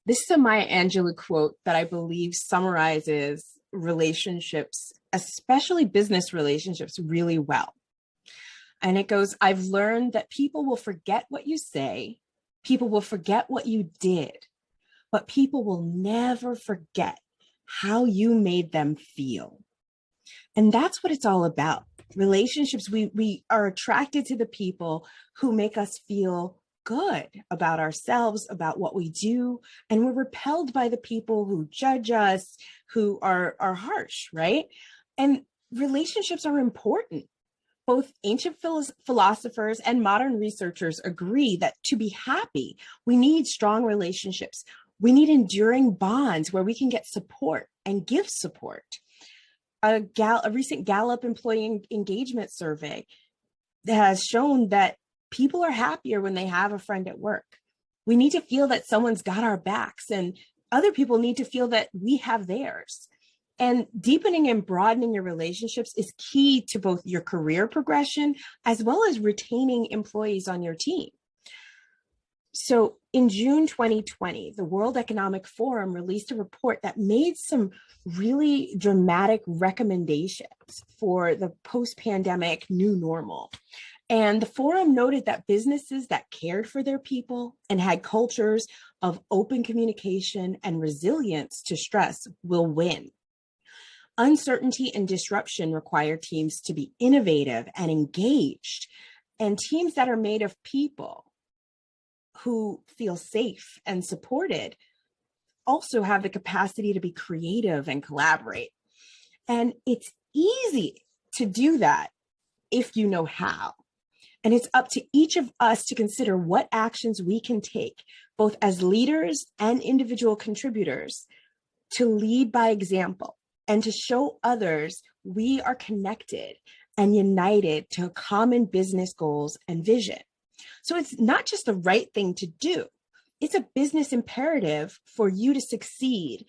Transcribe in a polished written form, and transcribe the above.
This is a Maya Angelou quote that I believe summarizes relationships, especially business relationships, really well. And it goes, I've learned that people will forget what you say, people will forget what you did, but people will never forget how you made them feel. And that's what it's all about. Relationships, we are attracted to the people who make us feel good about ourselves, about what we do, and we're repelled by the people who judge us, who are harsh, right? And relationships are important. Both ancient philosophers and modern researchers agree that to be happy, we need strong relationships. We need enduring bonds where we can get support and give support. A recent Gallup employee engagement survey has shown that people are happier when they have a friend at work. We need to feel that someone's got our backs, and other people need to feel that we have theirs. And deepening and broadening your relationships is key to both your career progression as well as retaining employees on your team. So in June 2020, the World Economic Forum released a report that made some really dramatic recommendations for the post-pandemic new normal. And the forum noted that businesses that cared for their people and had cultures of open communication and resilience to stress will win. Uncertainty and disruption require teams to be innovative and engaged, and teams that are made of people who feel safe and supported also have the capacity to be creative and collaborate. And it's easy to do that if you know how. And it's up to each of us to consider what actions we can take, both as leaders and individual contributors, to lead by example and to show others we are connected and united to common business goals and vision. So it's not just the right thing to do. It's a business imperative for you to succeed